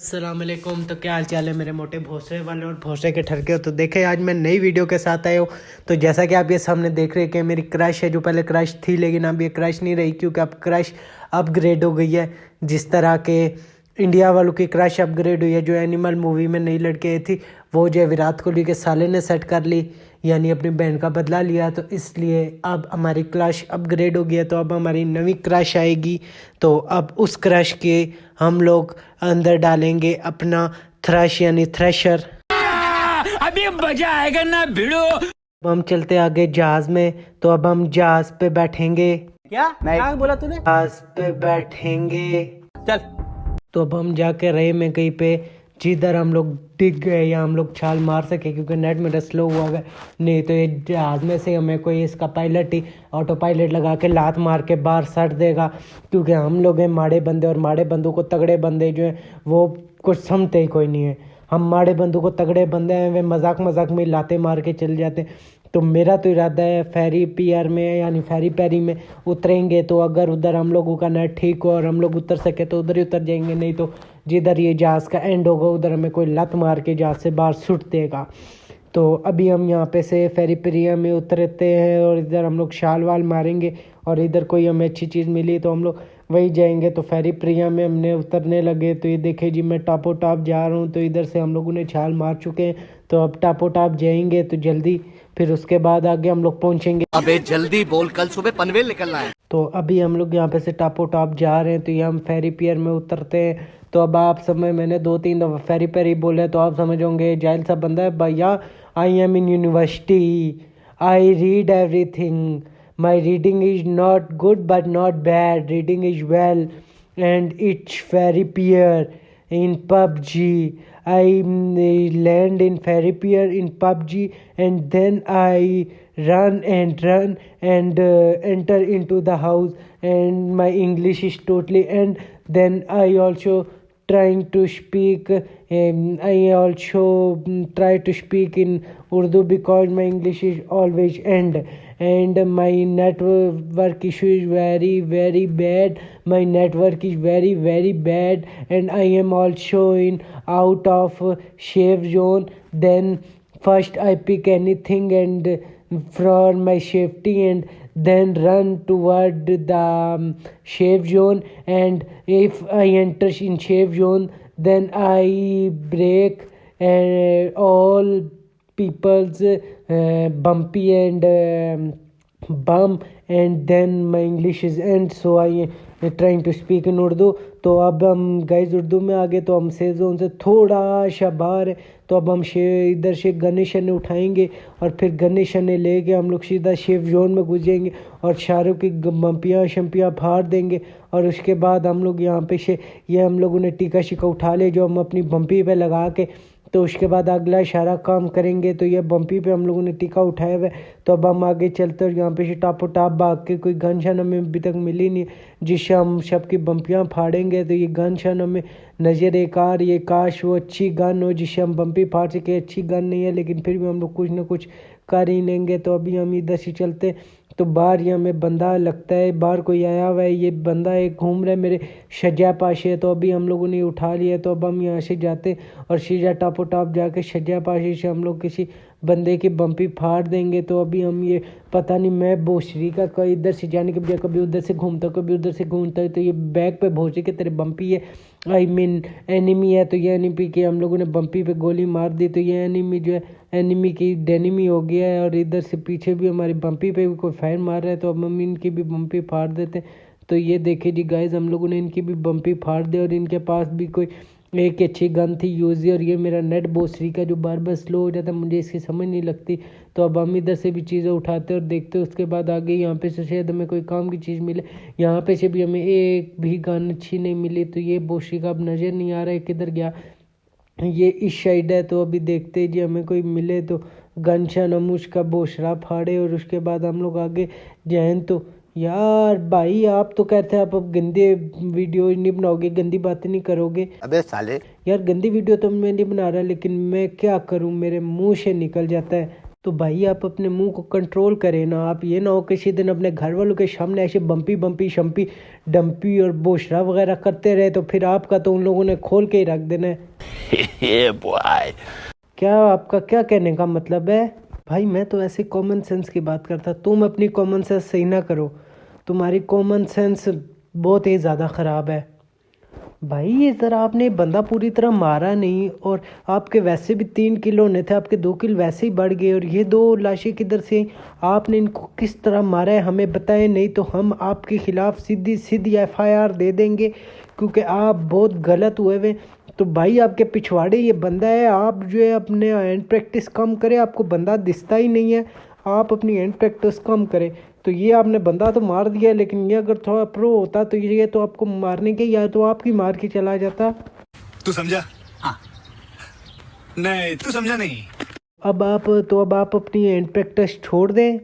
अस्सलामुअलैकुम। तो क्या हाल चाल है मेरे मोटे भोसले वाले और भोसले के ठरके हो। तो देखे आज मैं नई वीडियो के साथ आया हूँ। तो जैसा कि आप ये सामने देख रहे हैं कि मेरी क्रश है, जो पहले क्रश थी लेकिन अब ये क्रश नहीं रही, क्योंकि अब क्रश अपग्रेड हो गई है। जिस तरह के इंडिया वालों की क्रश अपग्रेड हुई है, जो एनिमल मूवी में नई लड़की आई थी, वो जो है विराट कोहली के साले ने सेट कर ली, यानी अपनी बहन का बदला लिया। तो इसलिए अब हमारी क्रश अपग्रेड हो गया। तो अब हमारी नवी क्रश आएगी। तो अब उस क्रश के हम लोग अंदर डालेंगे अपना थ्रश यानी थ्रेशर। अभी मजा आएगा ना भिड़ो। अब हम चलते आगे जहाज में। तो अब हम जहाज पे बैठेंगे। क्या बोला तूने? जहाज पे बैठेंगे। चल। तो अब हम जाके रहे में कहीं पे जिधर हम लोग डिग गए या हम लोग छाल मार सके, क्योंकि नेट मेरा स्लो हुआ है। नहीं तो ये जहाज में से हमें कोई इसका पायलट ही ऑटो पायलट लगा के लात मार के बाहर सट देगा, क्योंकि हम लोग हैं माड़े बंदे, और माड़े बंदों को तगड़े बंदे जो हैं वो कुछ समझते ही कोई नहीं है। हम माड़े बंदों को तगड़े बंदे हैं, वे मजाक मजाक में लाते मार के चले जाते हैं। तो मेरा तो इरादा है फेरी पियर में यानी फेरी पैरी में उतरेंगे। तो अगर उधर हम लोगों का नेट ठीक हो और हम लोग उतर सके तो उधर ही उतर जाएंगे, नहीं तो जिधर ये जहाज़ का एंड होगा उधर हमें कोई लत मार के जहाज़ से बाहर सुट देगा। तो अभी हम यहाँ पे से फेरी पेरिया में उतरते हैं और इधर हम लोग छाल वाल मारेंगे, और इधर कोई हमें अच्छी चीज़ मिली तो हम लोग वही जाएंगे। तो फेरी पेरिया में हमने उतरने लगे। तो ये देखे जी, मैं टापो टाप जा रहा हूँ। तो इधर से हम लोगों ने छाल मार चुके हैं। तो अब टापो टाप जाएंगे तो जल्दी, फिर उसके बाद आगे हम लोग पहुँचेंगे। अबे जल्दी बोल, कल सुबह पनवेल निकलना है। तो अभी हम लोग यहाँ पे से टापो टाप जा रहे हैं। तो ये हम फेरी पियर में उतरते हैं। तो अब आप समय मैंने 2-3 दफ़ा फेरी पेरी बोले तो आप समझ होंगे जाहिल सा बंदा है भैया। I am in university, I read everything, my reading is not good but not bad, reading is well and it's very poor in PUBG. I land in Ferry Pier in PUBG, and then I run and enter into the house, and my English is totally, and then I also trying to speak I also try to speak in Urdu because my English is always end, and my network issue is very bad. My network is very bad, and I am also in out of safe zone. Then first I pick anything and for my safety, and then run toward the safe zone. And if I enter in safe zone, then I break all people's bumpy and bum, and then my English is end, so I trying to speak in Urdu. तो अब हम guys Urdu में आ गए। तो हम safe zone से थोड़ा सा बाहर है। तो अब हम इधर से गणेश ने उठाएंगे और फिर गणेश ने लेके हम लोग सीधा सेफ जोन में घुस जाएंगे और शाहरुख की बम्पियाँ शम्पियाँ फाड़ देंगे। और उसके बाद हम लोग यहाँ पे से ये हम लोगों ने टीका शिका उठा ले जो हम अपनी बम्पी पे लगा के, तो उसके बाद अगला इशारा काम करेंगे। तो ये बम्पी पे हम लोगों ने टीका उठाया हुआ है। तो अब हम आगे चलते और यहाँ पे से टापो टाप भाग के, कोई गन शन हमें अभी तक मिली नहीं जिससे हम सबकी बम्पियाँ फाड़ेंगे। तो ये गन शन हमें नज़र एक आ रही है, काश वो अच्छी गन हो जिससे हम बम्पी फाड़ सके। अच्छी गन नहीं है लेकिन फिर भी हम लोग कुछ ना कुछ कर ही लेंगे। तो अभी हम इधर से चलते। तो बाहर ये हमें बंदा लगता है, बाहर कोई आया हुआ है। ये बंदा एक घूम रहा है मेरे शजा पाशे। तो अभी हम लोगों ने उठा लिया। तो अब हम यहाँ से जाते और सीधा टापो टाप जाके शजा पाशे से हम लोग किसी बंदे की बम्पी फाड़ देंगे। तो अभी हम ये पता नहीं, मैं भोसरी का कोई इधर से जाने के बजाय कभी उधर से घूमता कभी उधर से घूमता है। तो ये बैग पे भोसरी के तेरे बम्पी है, आई मीन एनिमी है। तो ये एनिमी की हम लोगों ने बम्पी पे गोली मार दी। तो ये एनिमी जो है एनिमी की डेनिमी हो गया है। और इधर से पीछे भी हमारी बम्पी पे भी कोई फायर मार रहा है। तो अब हम इनकी भी बम्पी फाड़ देते हैं। तो ये देखे जी गाइस, हम लोगों ने इनकी भी बम्पी फाड़ दी और इनके पास भी कोई एक अच्छी गन थी यूज़ी। और ये मेरा नेट भोसरी का जो बार बार स्लो हो जाता है, मुझे इसकी समझ नहीं लगती। तो अब हम इधर से भी चीज़ें उठाते और देखते, उसके बाद आगे यहाँ पे से शायद हमें कोई काम की चीज़ मिले। यहाँ पे से भी हमें एक भी गन अच्छी नहीं मिली। तो ये भोसरी का अब नज़र नहीं आ रहा है किधर गया, ये इस साइड है। तो अभी देखते जी हमें कोई मिले तो गन शन हम उसका बोसरा फाड़े और उसके बाद हम लोग आगे जाएं। तो यार भाई, आप तो कहते हैं आप अब गंदे वीडियो नहीं बनाओगे, गंदी बातें नहीं करोगे। अबे साले, यार गंदी वीडियो तो मैं नहीं बना रहा, लेकिन मैं क्या करूं, मेरे मुंह से निकल जाता है। तो भाई आप अपने मुंह को कंट्रोल करें ना। आप ये ना हो किसी दिन अपने घर वालों के सामने ऐसे बम्पी बम्पी शम्पी डम्पी और बोशरा वगैरह करते रहे तो फिर आपका तो उन लोगों ने खोल के ही रख देना है। क्या आपका क्या कहने का मतलब है? भाई मैं तो ऐसे कॉमन सेंस की बात करता, तुम अपनी कॉमन सेंस सही ना करो। तुम्हारी कॉमन सेंस बहुत ही ज़्यादा ख़राब है। भाई ये ज़रा आपने बंदा पूरी तरह मारा नहीं, और आपके वैसे भी 3 किलो होने थे, आपके 2 किलो वैसे ही बढ़ गए, और ये 2 लाशें किधर से? आपने इनको किस तरह मारा है हमें बताएं, नहीं तो हम आपके ख़िलाफ़ सीधी सीधी FIR दे देंगे, क्योंकि आप बहुत गलत हुए हुए। तो भाई आपके पिछवाड़े ये बंदा है, आप जो है अपने हैंड प्रैक्टिस कम करें, आपको बंदा दिखता ही नहीं है, आप अपनी हैंड प्रैक्टिस कम करें। तो ये आपने बंदा तो मार दिया, लेकिन ये अगर थोड़ा प्रो होता तो ये तो आपको मारने के या तो आपकी मार के चला जाता। तू समझा? हाँ। नहीं, तू समझा नहीं। अब आप अपनी हैंड प्रैक्टिस छोड़ दें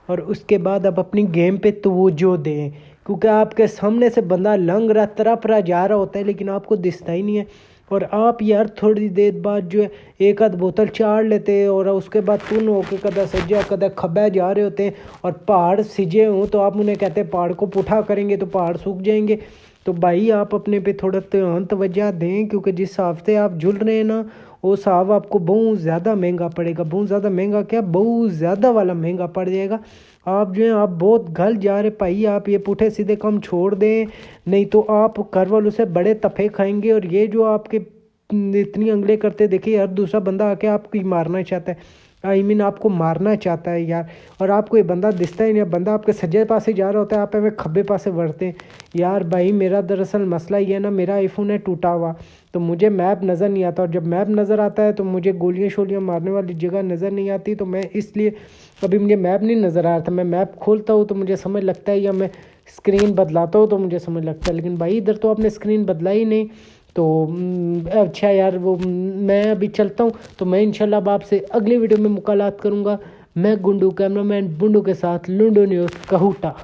और उसके बाद आप अपनी गेम पे तवज्जो दें, क्योंकि आपके सामने से बंदा लंघ रहा तरफ रहा जा रहा होता है, लेकिन आपको दिखता ही नहीं है। और आप यार थोड़ी देर बाद जो है एक आध बोतल चाड़ लेते हैं, और उसके बाद तुन होकर कदा सज्जा कदा खब्बा जा रहे होते हैं, और पहाड़ सिजे हों तो आप उन्हें कहते हैं पहाड़ को पुठा करेंगे तो पहाड़ सूख जाएंगे। तो भाई आप अपने पे थोड़ा तवज्जो दें, क्योंकि जिस हिसाब से आप जुल रहे हैं ना, वो साहब आपको बहुत ज़्यादा महंगा पड़ेगा। बहुत ज़्यादा महंगा क्या, बहुत ज़्यादा वाला महंगा पड़ जाएगा। आप जो है आप बहुत गल जा रहे भाई, आप ये पुठे सीधे कम छोड़ दें, नहीं तो आप घर वालों से बड़े तफे खाएंगे। और ये जो आपके इतनी अंगले करते देखिए, हर दूसरा बंदा आके आपको मारना चाहता है, आपको मारना चाहता है यार। और आपको ये बंदा दिखता ही नहीं, बंदा आपके सज्जे पास ही जा रहा होता है, आप हमें खब्बे पास से बढ़ते हैं यार। भाई मेरा दरअसल मसला ये है ना, मेरा आईफोन है टूटा हुआ, तो मुझे मैप नज़र नहीं आता, और जब मैप नज़र आता है तो मुझे गोलियां शोलियां मारने वाली जगह नज़र नहीं आती। तो मैं इसलिए अभी मुझे मैप नहीं नज़र आ रहा था, मैं मैप खोलता हूँ तो मुझे समझ लगता है, या मैं स्क्रीन बदलाता हूँ तो मुझे समझ लगता है। लेकिन भाई इधर तो आपने स्क्रीन बदला ही नहीं। तो अच्छा यार, वो मैं अभी चलता हूँ, तो मैं इंशाल्लाह अब आपसे अगली वीडियो में मुलाकात करूँगा। मैं गुंडू कैमरामैन बुंडू के साथ लुंडू न्यूज़ कहूटा।